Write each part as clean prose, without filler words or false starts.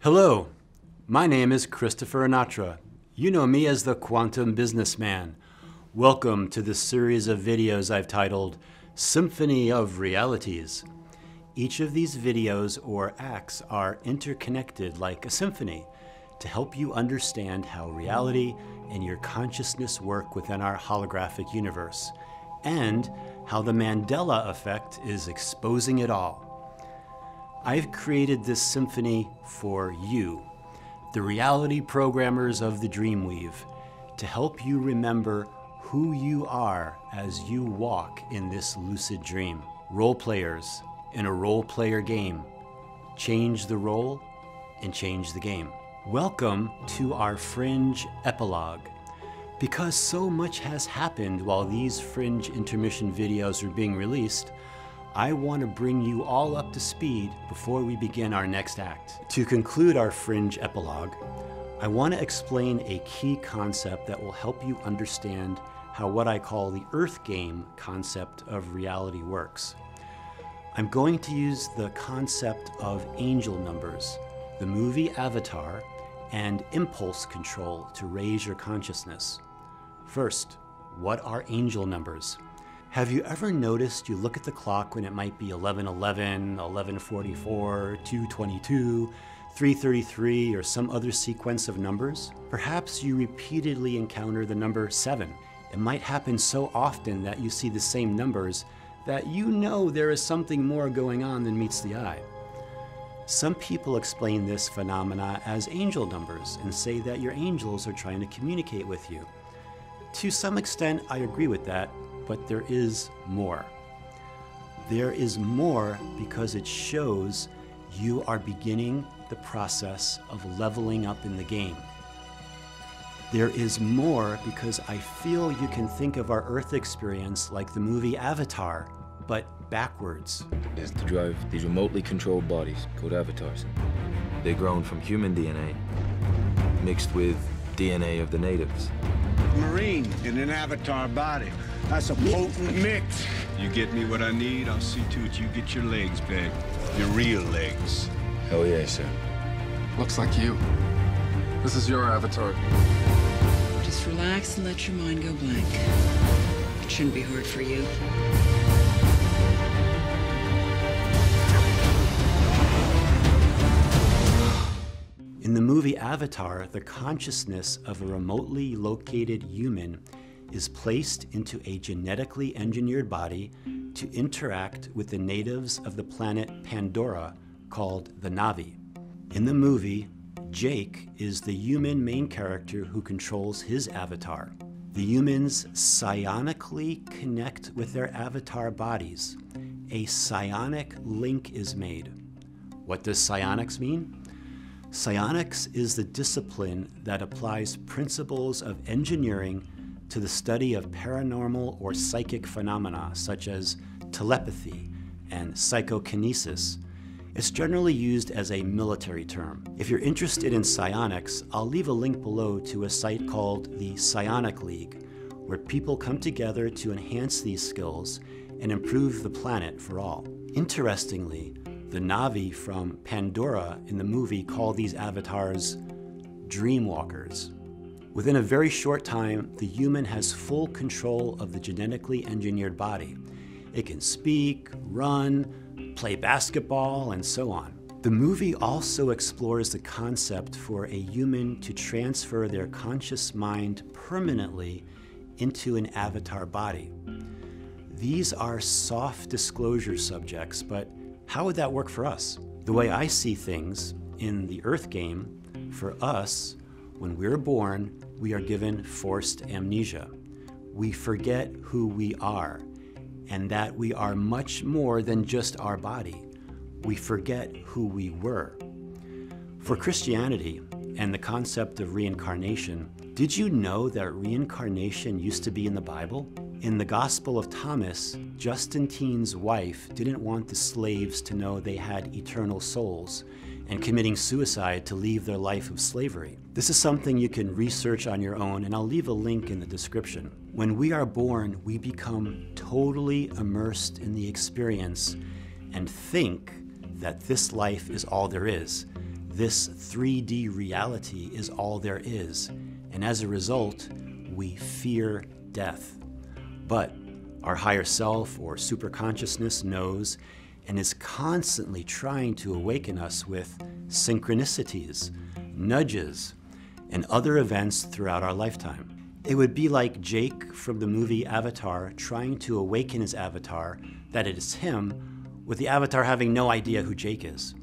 Hello, my name is Christopher Anatra. You know me as the Quantum Businessman. Welcome to this series of videos I've titled Symphony of Realities. Each of these videos or acts are interconnected like a symphony to help you understand how reality and your consciousness work within our holographic universe, and how the Mandela Effect is exposing it all. I've created this symphony for you, the reality programmers of the Dreamweave, to help you remember who you are as you walk in this lucid dream. Role players in a role player game. Change the role and change the game. Welcome to our Fringe Epilogue. Because so much has happened while these Fringe intermission videos are being released, I want to bring you all up to speed before we begin our next act. To conclude our Fringe Epilogue, I want to explain a key concept that will help you understand how what I call the Earth Game concept of reality works. I'm going to use the concept of angel numbers, the movie Avatar, and impulse control to raise your consciousness. First, what are angel numbers? Have you ever noticed you look at the clock when it might be 11:11, 11:44, 2:22, 3:33, or some other sequence of numbers? Perhaps you repeatedly encounter the number 7. It might happen so often that you see the same numbers that you know there is something more going on than meets the eye. Some people explain this phenomena as angel numbers and say that your angels are trying to communicate with you. To some extent, I agree with that. But there is more. There is more because it shows you are beginning the process of leveling up in the game. There is more because I feel you can think of our Earth experience like the movie Avatar, but backwards. Is to drive these remotely controlled bodies called avatars. They're grown from human DNA mixed with DNA of the natives. Marine in an avatar body. That's a potent mix. You get me what I need, I'll see to it you get your legs back. Your real legs. Hell yeah, sir. Looks like you. This is your avatar. Just relax and let your mind go blank. It shouldn't be hard for you. In the movie Avatar, the consciousness of a remotely located human is placed into a genetically engineered body to interact with the natives of the planet Pandora called the Na'vi. In the movie, Jake is the human main character who controls his avatar. The humans psionically connect with their avatar bodies. A psionic link is made. What does psionics mean? Psionics is the discipline that applies principles of engineering to the study of paranormal or psychic phenomena such as telepathy and psychokinesis. It's generally used as a military term. If you're interested in psionics, I'll leave a link below to a site called the PSIONIC League, where people come together to enhance these skills and improve the planet for all. Interestingly, the Na'vi from Pandora in the movie call these avatars dreamwalkers. Within a very short time, the human has full control of the genetically engineered body. It can speak, run, play basketball, and so on. The movie also explores the concept for a human to transfer their conscious mind permanently into an avatar body. These are soft disclosure subjects, but how would that work for us? The way I see things in the Earth Game, for us, when we're born, we are given forced amnesia. We forget who we are, and that we are much more than just our body. We forget who we were. For Christianity and the concept of reincarnation, did you know that reincarnation used to be in the Bible? In the Gospel of Thomas, Justin Teen's wife didn't want the slaves to know they had eternal souls and committing suicide to leave their life of slavery. This is something you can research on your own, and I'll leave a link in the description. When we are born, we become totally immersed in the experience and think that this life is all there is. This 3D reality is all there is, and as a result, we fear death. But our higher self or superconsciousness knows and is constantly trying to awaken us with synchronicities, nudges, and other events throughout our lifetime. It would be like Jake from the movie Avatar trying to awaken his avatar that it is him, with the avatar having no idea who Jake is.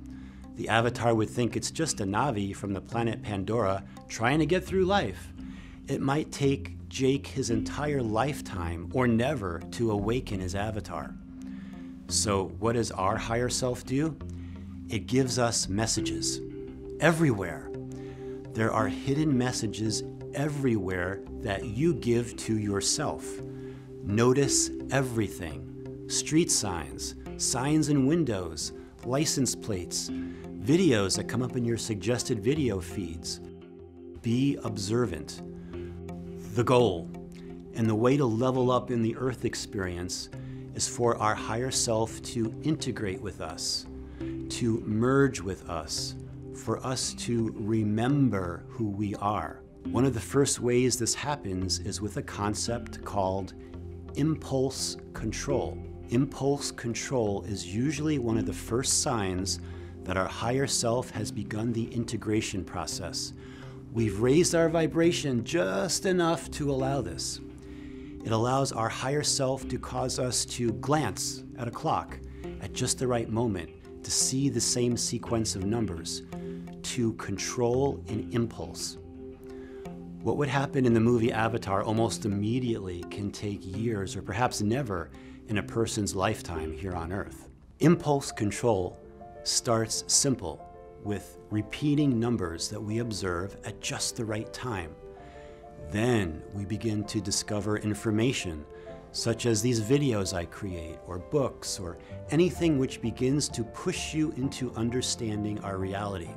The avatar would think it's just a Na'vi from the planet Pandora trying to get through life. It might take Jake his entire lifetime or never to awaken his avatar. So what does our higher self do? It gives us messages everywhere. There are hidden messages everywhere that you give to yourself. Notice everything. Street signs, signs in windows, license plates, videos that come up in your suggested video feeds. Be observant. The goal and the way to level up in the Earth experience is for our higher self to integrate with us, to merge with us, for us to remember who we are. One of the first ways this happens is with a concept called impulse control. Impulse control is usually one of the first signs that our higher self has begun the integration process. We've raised our vibration just enough to allow this. It allows our higher self to cause us to glance at a clock at just the right moment to see the same sequence of numbers, to control an impulse. What would happen in the movie Avatar almost immediately can take years or perhaps never in a person's lifetime here on Earth. Impulse control starts simple with repeating numbers that we observe at just the right time. Then we begin to discover information such as these videos I create, or books, or anything which begins to push you into understanding our reality.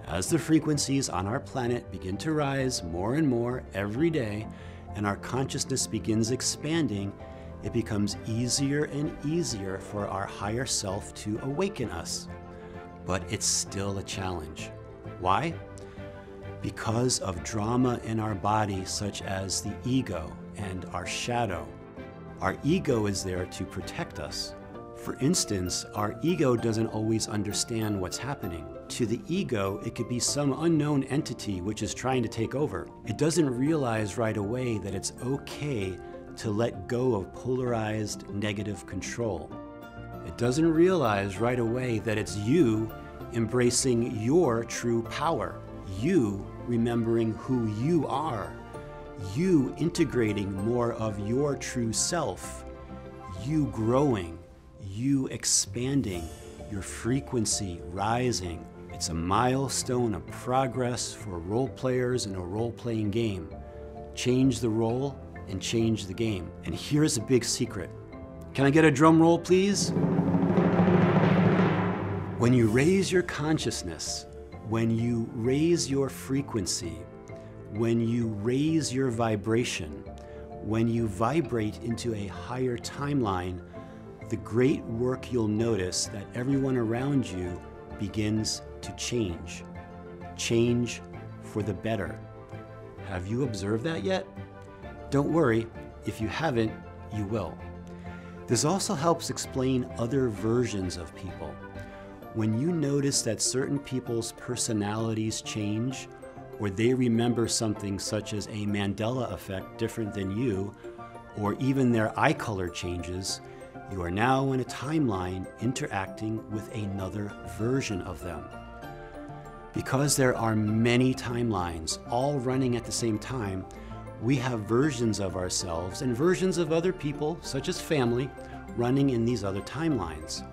As the frequencies on our planet begin to rise more and more every day, and our consciousness begins expanding, it becomes easier and easier for our higher self to awaken us. But it's still a challenge. Why? Because of drama in our body, such as the ego and our shadow. Our ego is there to protect us. For instance, our ego doesn't always understand what's happening. To the ego, it could be some unknown entity which is trying to take over. It doesn't realize right away that it's okay to let go of polarized negative control. It doesn't realize right away that it's you embracing your true power, you remembering who you are, you integrating more of your true self, you growing, you expanding, your frequency rising. It's a milestone of progress for role players in a role-playing game. Change the role and change the game. And here's a big secret. Can I get a drum roll, please? When you raise your consciousness, when you raise your frequency, when you raise your vibration, when you vibrate into a higher timeline, the great work you'll notice that everyone around you begins to change. Change for the better. Have you observed that yet? Don't worry, if you haven't, you will. This also helps explain other versions of people. When you notice that certain people's personalities change, or they remember something such as a Mandela effect different than you, or even their eye color changes, you are now in a timeline interacting with another version of them. Because there are many timelines all running at the same time, we have versions of ourselves and versions of other people, such as family, running in these other timelines.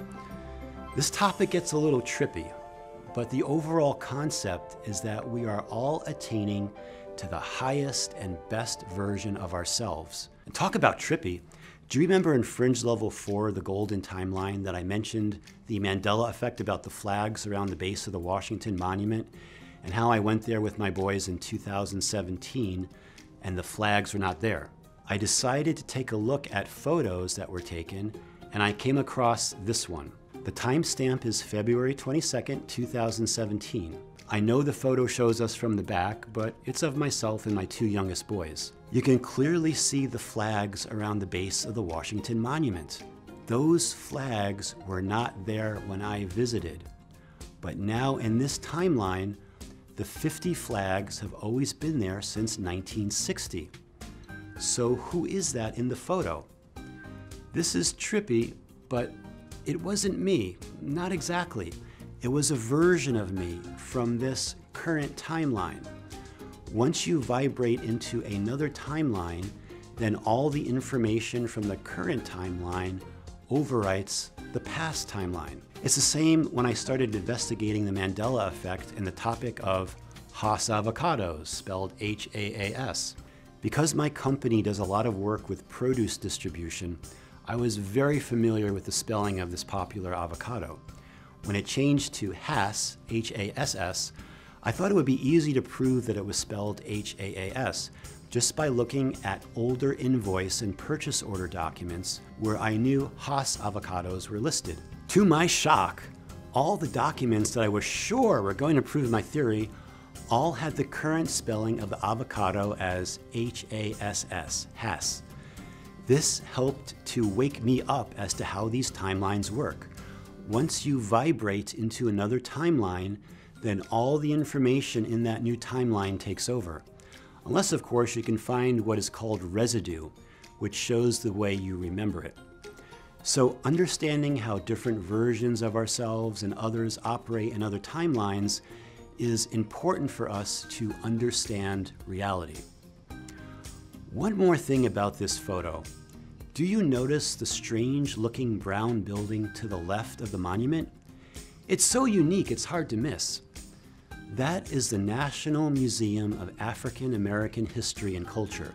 This topic gets a little trippy, but the overall concept is that we are all attaining to the highest and best version of ourselves. And talk about trippy. Do you remember in Fringe Level 4, the Golden Timeline, that I mentioned the Mandela Effect about the flags around the base of the Washington Monument, and how I went there with my boys in 2017 and the flags were not there? I decided to take a look at photos that were taken, and I came across this one. The timestamp is February 22nd, 2017. I know the photo shows us from the back, but it's of myself and my two youngest boys. You can clearly see the flags around the base of the Washington Monument. Those flags were not there when I visited, but now in this timeline, the 50 flags have always been there since 1960. So who is that in the photo? This is trippy, but it wasn't me, not exactly. It was a version of me from this current timeline. Once you vibrate into another timeline, then all the information from the current timeline overwrites the past timeline. It's the same when I started investigating the Mandela effect and the topic of Haas avocados, spelled H-A-A-S. Because my company does a lot of work with produce distribution, I was very familiar with the spelling of this popular avocado. When it changed to Haas, H-A-S-S, I thought it would be easy to prove that it was spelled H-A-A-S just by looking at older invoice and purchase order documents where I knew Haas avocados were listed. To my shock, all the documents that I was sure were going to prove my theory all had the current spelling of the avocado as H-A-S-S, Haas. This helped to wake me up as to how these timelines work. Once you vibrate into another timeline, then all the information in that new timeline takes over. Unless, of course, you can find what is called residue, which shows the way you remember it. So understanding how different versions of ourselves and others operate in other timelines is important for us to understand reality. One more thing about this photo. Do you notice the strange-looking brown building to the left of the monument? It's so unique, it's hard to miss. That is the National Museum of African American History and Culture.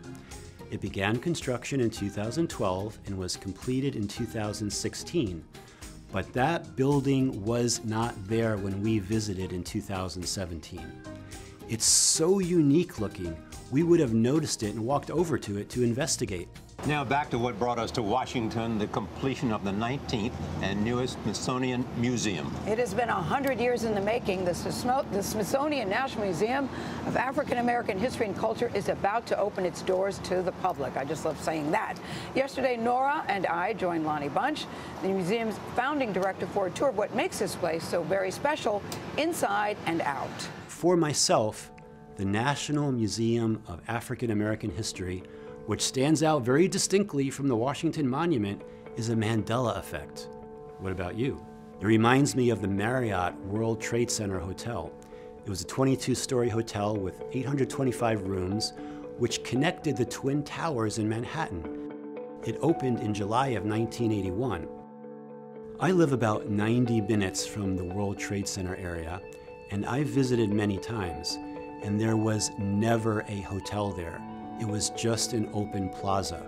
It began construction in 2012 and was completed in 2016. But that building was not there when we visited in 2017. It's so unique looking, we would have noticed it and walked over to it to investigate. Now back to what brought us to Washington, the completion of the 19th and newest Smithsonian Museum. It has been 100 years in the making. The Smithsonian National Museum of African American History and Culture is about to open its doors to the public. I just love saying that. Yesterday, Nora and I joined Lonnie Bunch, the museum's founding director, for a tour of what makes this place so very special, inside and out. For myself, the National Museum of African American History, which stands out very distinctly from the Washington Monument, is a Mandela effect. What about you? It reminds me of the Marriott World Trade Center Hotel. It was a 22-story hotel with 825 rooms, which connected the Twin Towers in Manhattan. It opened in July of 1981. I live about 90 minutes from the World Trade Center area, and I've visited many times, and there was never a hotel there. It was just an open plaza.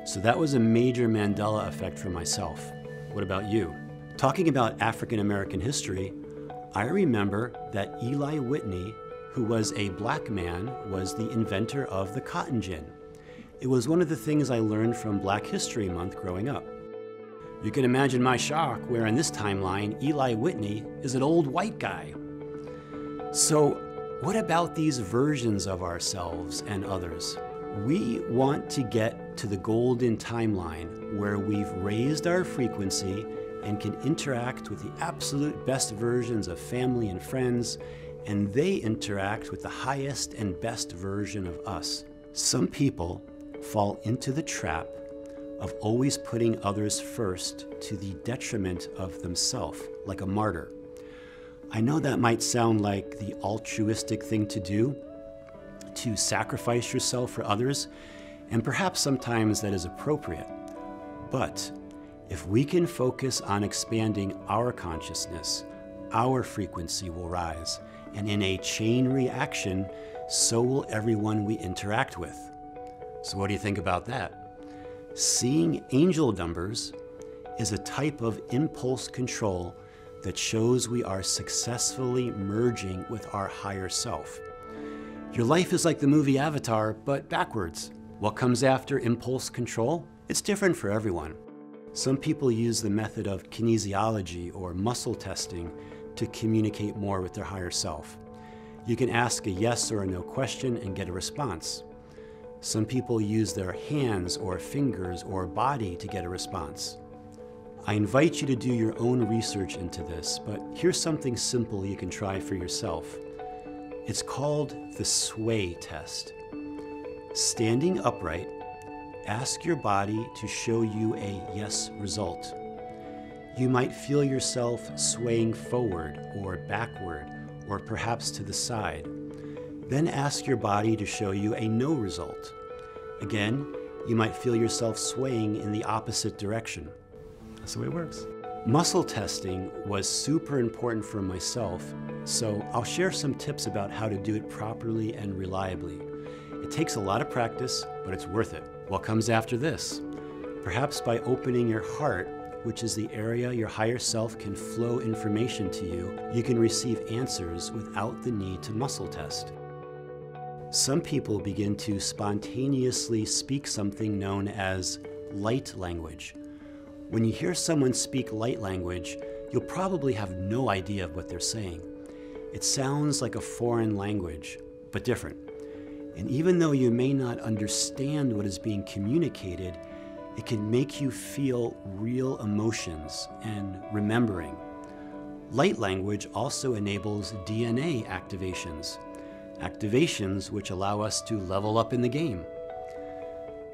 So that was a major Mandela effect for myself. What about you? Talking about African American history, I remember that Eli Whitney, who was a black man, was the inventor of the cotton gin. It was one of the things I learned from Black History Month growing up. You can imagine my shock where in this timeline, Eli Whitney is an old white guy. So what about these versions of ourselves and others? We want to get to the golden timeline where we've raised our frequency and can interact with the absolute best versions of family and friends, and they interact with the highest and best version of us. Some people fall into the trap of always putting others first to the detriment of themselves, like a martyr. I know that might sound like the altruistic thing to do, to sacrifice yourself for others, and perhaps sometimes that is appropriate. But if we can focus on expanding our consciousness, our frequency will rise, and in a chain reaction, so will everyone we interact with. So what do you think about that? Seeing angel numbers is a type of impulse control that shows we are successfully merging with our higher self. Your life is like the movie Avatar, but backwards. What comes after impulse control? It's different for everyone. Some people use the method of kinesiology or muscle testing to communicate more with their higher self. You can ask a yes or a no question and get a response. Some people use their hands or fingers or body to get a response. I invite you to do your own research into this, but here's something simple you can try for yourself. It's called the sway test. Standing upright, ask your body to show you a yes result. You might feel yourself swaying forward or backward, or perhaps to the side. Then ask your body to show you a no result. Again, you might feel yourself swaying in the opposite direction. That's the way it works. Muscle testing was super important for myself, so I'll share some tips about how to do it properly and reliably. It takes a lot of practice, but it's worth it. What comes after this? Perhaps by opening your heart, which is the area your higher self can flow information to you, you can receive answers without the need to muscle test. Some people begin to spontaneously speak something known as light language. When you hear someone speak light language, you'll probably have no idea of what they're saying. It sounds like a foreign language, but different. And even though you may not understand what is being communicated, it can make you feel real emotions and remembering. Light language also enables DNA activations which allow us to level up in the game.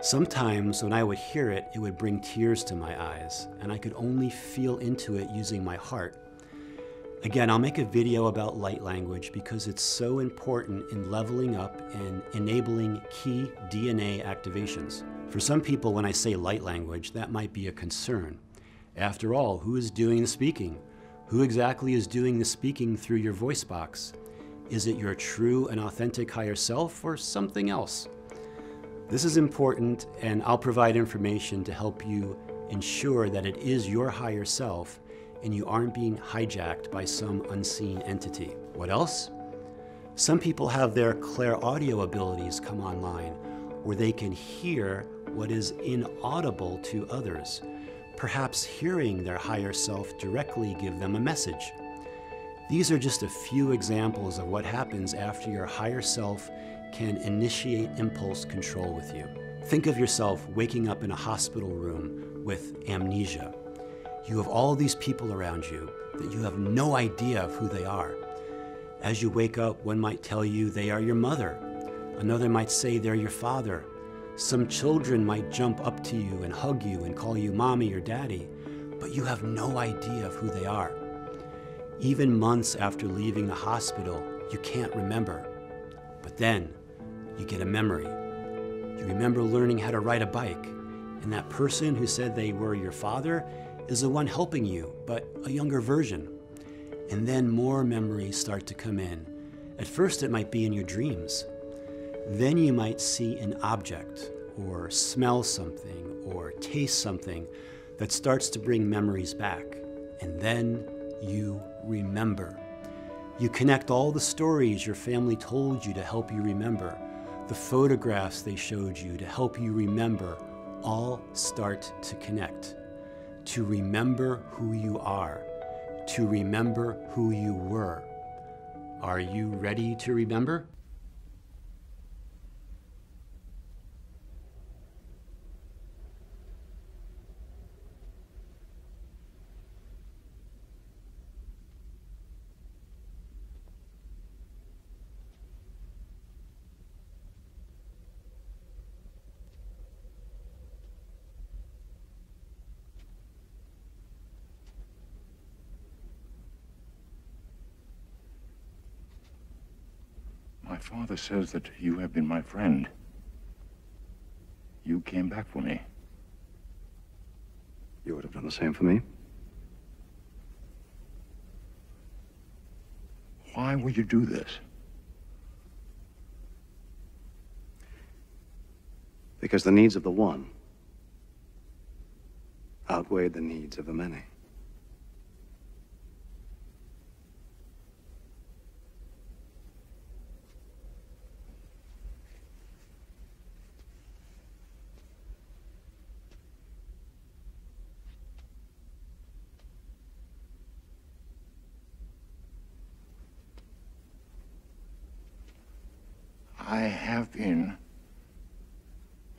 Sometimes when I would hear it, it would bring tears to my eyes, and I could only feel into it using my heart. Again, I'll make a video about light language because it's so important in leveling up and enabling key DNA activations. For some people, when I say light language, that might be a concern. After all, who is doing the speaking? Who exactly is doing the speaking through your voice box? Is it your true and authentic higher self or something else? This is important, and I'll provide information to help you ensure that it is your higher self and you aren't being hijacked by some unseen entity. What else? Some people have their clairaudio abilities come online, where they can hear what is inaudible to others. Perhaps hearing their higher self directly give them a message. These are just a few examples of what happens after your higher self can initiate impulse control with you. Think of yourself waking up in a hospital room with amnesia. You have all these people around you that you have no idea of who they are. As you wake up, one might tell you they are your mother. Another might say they're your father. Some children might jump up to you and hug you and call you mommy or daddy, but you have no idea of who they are. Even months after leaving the hospital, you can't remember. But then, you get a memory. You remember learning how to ride a bike, and that person who said they were your father is the one helping you, but a younger version. And then more memories start to come in. At first, it might be in your dreams. Then you might see an object, or smell something, or taste something that starts to bring memories back. And then you remember. You connect all the stories your family told you to help you remember. The photographs they showed you to help you remember all start to connect. To remember who you are. To remember who you were. Are you ready to remember? My father says that you have been my friend. You came back for me. You would have done the same for me? Why would you do this? Because the needs of the one outweighed the needs of the many. have been,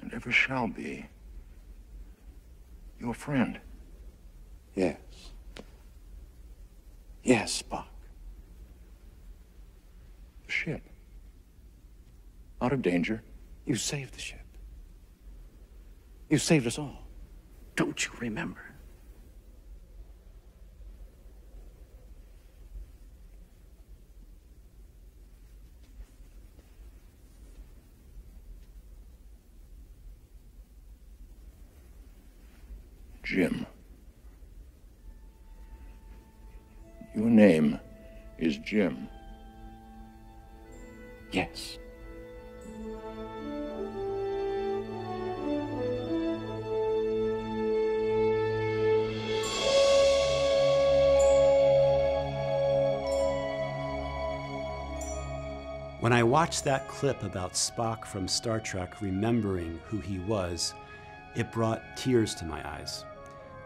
and ever shall be, your friend. Yes. Yes, Spock. The ship. Out of danger. You saved the ship. You saved us all. Don't you remember? Jim. Your name is Jim. Yes. When I watched that clip about Spock from Star Trek remembering who he was, it brought tears to my eyes.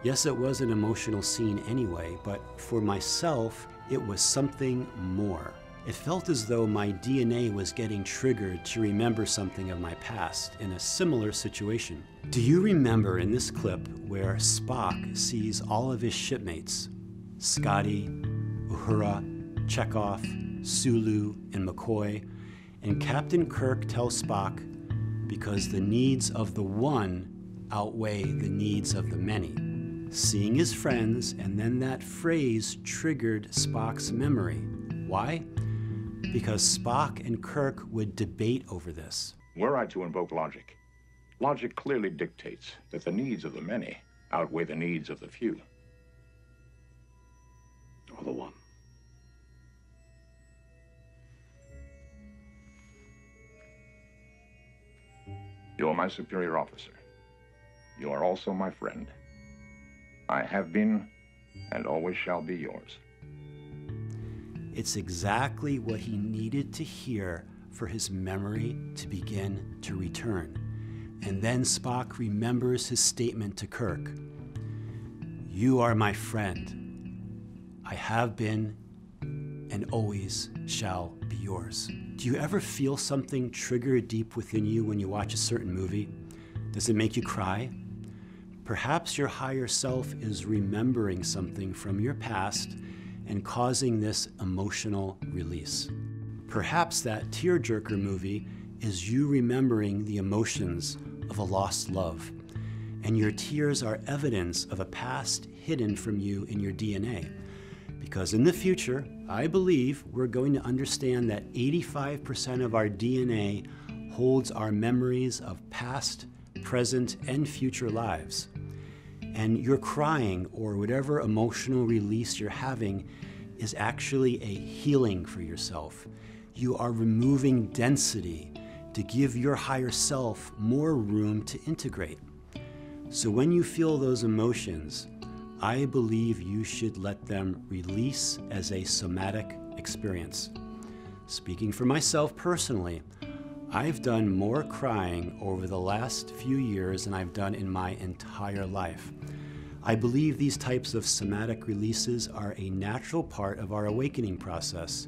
Yes, it was an emotional scene anyway, but for myself, it was something more. It felt as though my DNA was getting triggered to remember something of my past in a similar situation. Do you remember in this clip where Spock sees all of his shipmates, Scotty, Uhura, Chekhov, Sulu, and McCoy, and Captain Kirk tells Spock, because the needs of the one outweigh the needs of the many. Seeing his friends, and then that phrase triggered Spock's memory. Why? Because Spock and Kirk would debate over this. Were I to invoke logic, logic clearly dictates that the needs of the many outweigh the needs of the few. Or the one. You're my superior officer. You are also my friend. I have been and always shall be yours. It's exactly what he needed to hear for his memory to begin to return. And then Spock remembers his statement to Kirk. You are my friend. I have been and always shall be yours. Do you ever feel something trigger deep within you when you watch a certain movie? Does it make you cry? Perhaps your higher self is remembering something from your past and causing this emotional release. Perhaps that tearjerker movie is you remembering the emotions of a lost love, and your tears are evidence of a past hidden from you in your DNA. Because in the future, I believe we're going to understand that 85% of our DNA holds our memories of past, present, and future lives. And your crying or whatever emotional release you're having is actually a healing for yourself. You are removing density to give your higher self more room to integrate. So when you feel those emotions, I believe you should let them release as a somatic experience. Speaking for myself personally, I've done more crying over the last few years than I've done in my entire life. I believe these types of somatic releases are a natural part of our awakening process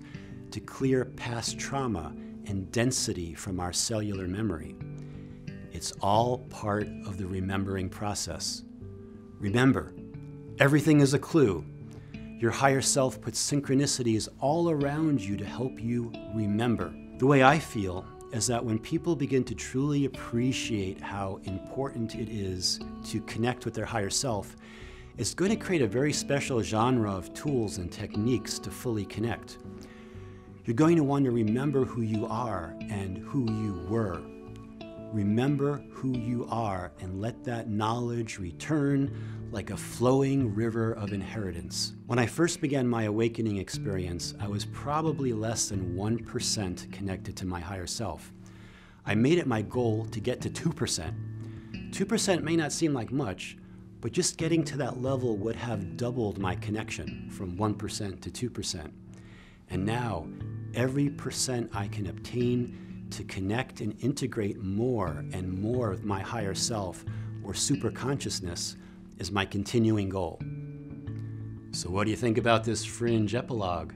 to clear past trauma and density from our cellular memory. It's all part of the remembering process. Remember, everything is a clue. Your higher self puts synchronicities all around you to help you remember. The way I feel is that when people begin to truly appreciate how important it is to connect with their higher self, it's going to create a very special genre of tools and techniques to fully connect. You're going to want to remember who you are and who you were. Remember who you are and let that knowledge return like a flowing river of inheritance. When I first began my awakening experience, I was probably less than 1% connected to my higher self. I made it my goal to get to 2%. 2% may not seem like much, but just getting to that level would have doubled my connection from 1% to 2%. And now, every percent I can obtain to connect and integrate more and more with my higher self or super consciousness is my continuing goal. So what do you think about this Fringe epilogue?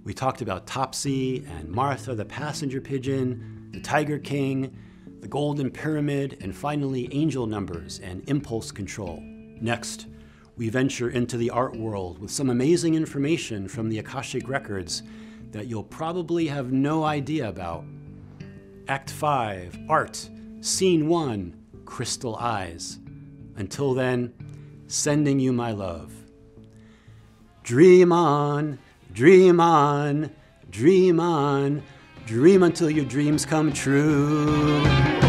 We talked about Topsy and Martha the passenger pigeon, the Tiger King, the Golden Pyramid, and finally angel numbers and impulse control. Next, we venture into the art world with some amazing information from the Akashic Records that you'll probably have no idea about. Act 5, Art, Scene 1, Crystal Eyes. Until then, sending you my love. Dream on, dream on, dream on, dream until your dreams come true.